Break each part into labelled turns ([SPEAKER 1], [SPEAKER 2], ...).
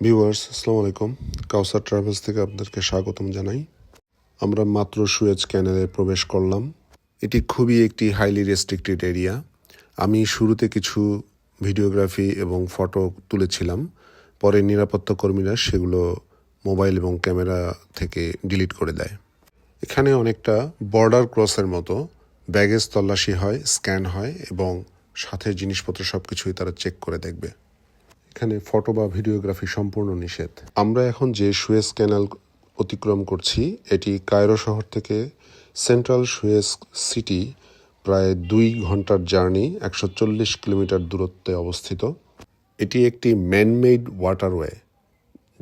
[SPEAKER 1] Viewers আসসালামু আলাইকুম। কাউসার travels থেকে আপনাদেরকে স্বাগতম জানাই। আমরা মাত্র সুয়েজ ক্যানেলে প্রবেশ করলাম। এটি খুবই একটি হাইলি রেস্ট্রিক্টেড এরিয়া। আমি শুরুতে কিছু ভিডিওগ্রাফি এবং ফটো তুলেছিলাম, পরে নিরাপত্তা কর্মীরা সেগুলো মোবাইল এবং ক্যামেরা থেকে ডিলিট করে দেয়। এখানে অনেকটা বর্ডার ক্রসের মতো ব্যাগেজ তল্লাশি হয়, স্ক্যান হয় এবং সাথে জিনিসপত্র সব কিছুই তারা চেক করে দেখবে। এখানে ফটো বা ভিডিওগ্রাফি সম্পূর্ণ নিষেধ। আমরা এখন যে সুয়েজ ক্যানাল অতিক্রম করছি এটি কায়রো শহর থেকে সেন্ট্রাল সুয়েজ সিটি প্রায় 2 ঘন্টার জার্নি, 140 কিলোমিটার দূরত্বে অবস্থিত। এটি একটি ম্যানমেড ওয়াটারওয়ে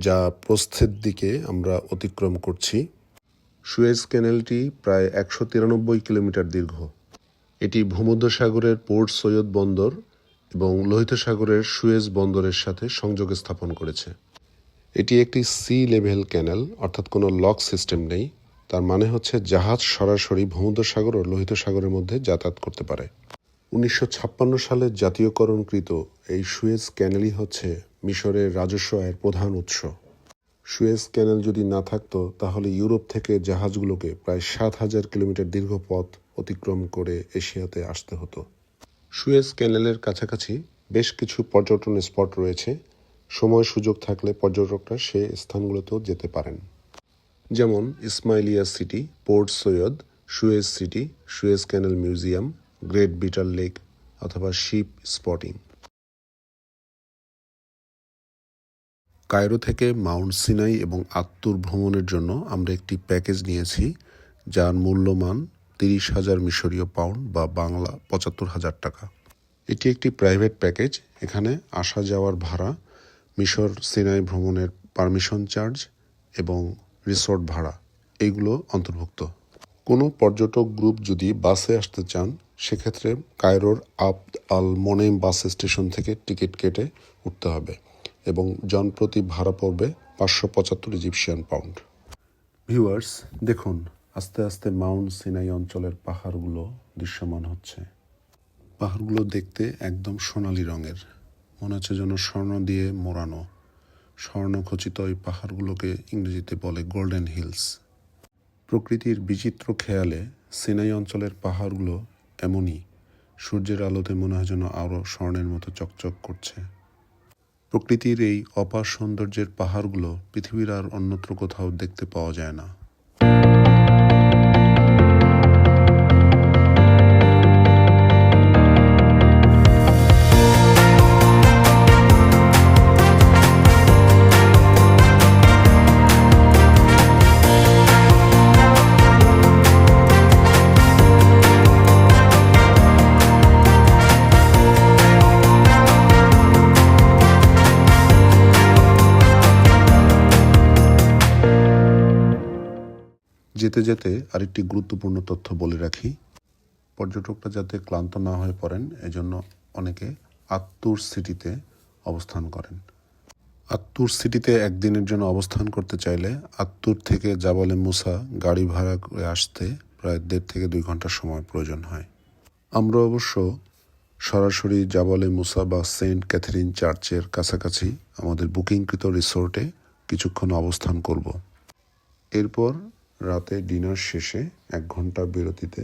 [SPEAKER 1] যা প্রস্থের দিকে আমরা অতিক্রম করছি। সুয়েজ ক্যানেলটি প্রায় 193 কিলোমিটার দীর্ঘ। এটি ভূমধ্যসাগরের পোর্ট সৈয়দ বন্দর এবং লোহিত সাগরের সুয়েজ বন্দরের সাথে সংযোগ স্থাপন করেছে। এটি একটি সি লেভেল ক্যানেল, অর্থাৎ কোনো লক সিস্টেম নেই। তার মানে হচ্ছে জাহাজ সরাসরি ভূমধ্যসাগর ও লোহিত সাগরের মধ্যে যাতায়াত করতে পারে। 1956 সালে জাতীয়করণকৃত এই সুয়েজ ক্যানেলই হচ্ছে মিশরের রাজস্ব আয়ের প্রধান উৎস। সুয়েজ ক্যানেল যদি না থাকতো তাহলে ইউরোপ থেকে জাহাজগুলোকে প্রায় 7,000 কিলোমিটার দীর্ঘ পথ অতিক্রম করে এশিয়াতে আসতে হতো। সুয়েজ ক্যানেলের কাছাকাছি বেশ কিছু পর্যটন স্পট রয়েছে। সময় সুযোগ থাকলে পর্যটকরা সে স্থানগুলোতেও যেতে পারেন, যেমন Ismailia City, Port Said, Suez City, Suez Canal Museum, Great Bitter Lake অথবা শিপ স্পটিং। কায়রো থেকে মাউন্ট সিনাই এবং আত্তুর ভ্রমণের জন্য আমরা একটি প্যাকেজ নিয়েছি যার মূল্যমান 30,000 মিশরীয় পাউন্ড বা বাংলা 75,000 টাকা। এটি একটি প্রাইভেট প্যাকেজ। এখানে আসা যাওয়ার ভাড়া, মিশর সিনাই ভ্রমণের পারমিশন চার্জ এবং রিসোর্ট ভাড়া এইগুলো অন্তর্ভুক্ত। কোনো পর্যটক গ্রুপ যদি বাসে আসতে চান সেক্ষেত্রে কায়রোর আবদ আল মোনেম বাস স্টেশন থেকে টিকিট কেটে উঠতে হবে এবং জনপ্রতি ভাড়া পড়বে 575 ইজিপশিয়ান পাউন্ড। ভিউয়ার্স দেখুন, আস্তে আস্তে মাউন্ট সিনাই অঞ্চলের পাহাড়গুলো দৃশ্যমান হচ্ছে। পাহাড়গুলো দেখতে একদম সোনালি রঙের, মনে হচ্ছে যেন স্বর্ণ দিয়ে মোড়ানো। স্বর্ণখচিত এই পাহাড়গুলোকে ইংরেজিতে বলে গোল্ডেন হিলস। প্রকৃতির বিচিত্র খেয়ালে সিনাই অঞ্চলের পাহাড়গুলো এমনই, সূর্যের আলোতে মনে হয় যেন আরও স্বর্ণের মতো চকচক করছে। প্রকৃতির এই অপার সৌন্দর্যের পাহাড়গুলো পৃথিবীর আর অন্যত্র কোথাও দেখতে পাওয়া যায় না। যেতে যেতে আরেকটি গুরুত্বপূর্ণ তথ্য বলে রাখি। পর্যটকরা যাতে ক্লান্ত না হয়ে পড়েন এজন্য অনেকে আত্তুর সিটিতে অবস্থান করেন। আত্তুর সিটিতে একদিনের জন্য অবস্থান করতে চাইলে আত্তুর থেকে জাবালে মুসা গাড়ি ভাড়া করে আসতে প্রায় 1.5 থেকে 2 ঘন্টা সময় প্রয়োজন হয়। আমরা অবশ্য সরাসরি জাবালে মুসা বা সেন্ট ক্যাথরিন চার্চের কাছাকাছি আমাদের বুকিংকৃত রিসোর্টে কিছুক্ষণ অবস্থান করব। এরপর রাতে ডিনার শেষে 1 ঘন্টা বিরতিতে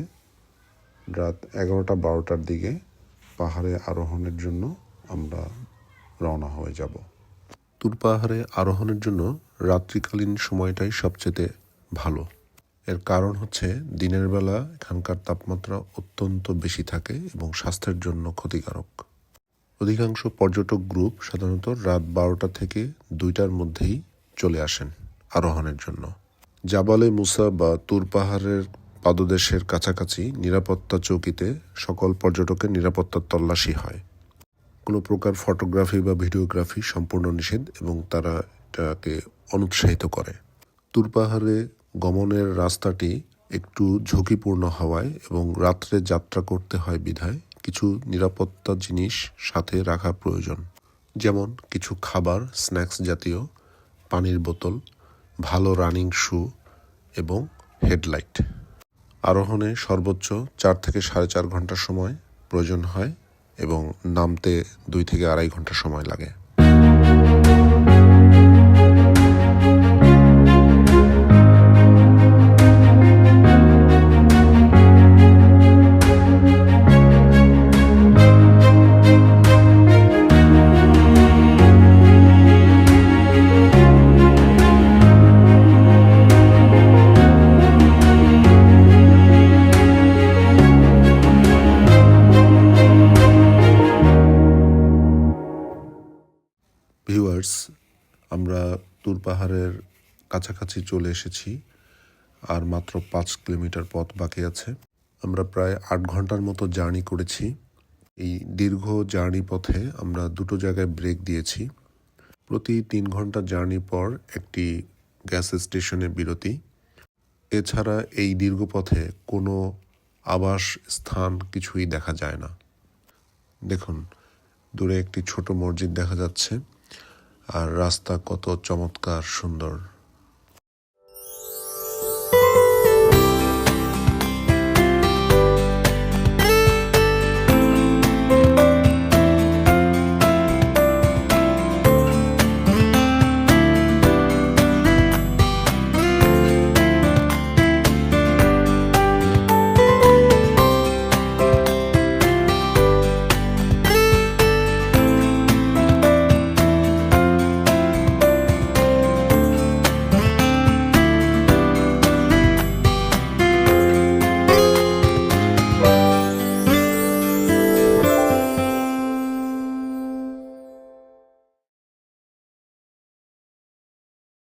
[SPEAKER 1] রাত 11টা-12টার দিকে পাহাড়ে আরোহণের জন্য আমরা রওনা হয়ে যাব। তুর পাহাড়ে আরোহণের জন্য রাত্রিকালীন সময়টাই সবচেয়ে ভালো। এর কারণ হচ্ছে দিনের বেলা এখানকার তাপমাত্রা অত্যন্ত বেশি থাকে এবং স্বাস্থ্যের জন্য ক্ষতিকারক। অধিকাংশ পর্যটক গ্রুপ সাধারণত রাত 12টা থেকে 2টার মধ্যেই চলে আসেন আরোহণের জন্য। জাবালে মুসা বা তুর পাহাড়ের পাদদেশের কাছাকাছি নিরাপত্তা চৌকিতে সকল পর্যটকের নিরাপত্তার তল্লাশি হয়। কোনো প্রকার ফটোগ্রাফি বা ভিডিওগ্রাফি সম্পূর্ণ নিষেধ এবং তারা এটাকে অনুৎসাহিত করে। তুর পাহাড়ে গমনের রাস্তাটি একটু ঝুঁকিপূর্ণ হওয়ায় এবং রাত্রে যাত্রা করতে হয় বিধায় কিছু নিরাপত্তা জিনিস সাথে রাখা প্রয়োজন, যেমন কিছু খাবার, স্ন্যাক্স জাতীয়, পানির বোতল, ভালো রানিং শু এবং হেডলাইট। আরোহণে সর্বোচ্চ 4 থেকে 4.5 ঘন্টা সময় প্রয়োজন হয় এবং নামতে 2 থেকে 2.5 ঘন্টা সময় লাগে। পাহাড়ের কাছাকাছি চলে এসেছি, আর মাত্র 5 কিলোমিটার পথ বাকি আছে। আমরা প্রায় 8 ঘন্টার মতো জার্নি করেছি। এই দীর্ঘ জার্নি পথে আমরা 2টো জায়গায় ব্রেক দিয়েছি। প্রতি 3 ঘন্টা জার্নি পর একটি গ্যাস স্টেশনে বিরতি। এছাড়া এই দীর্ঘ পথে কোনো আবাস স্থান কিছুই দেখা যায় না। দেখুন, দূরে একটি ছোট মসজিদ দেখা যাচ্ছে, আর রাস্তা কত চমৎকার সুন্দর।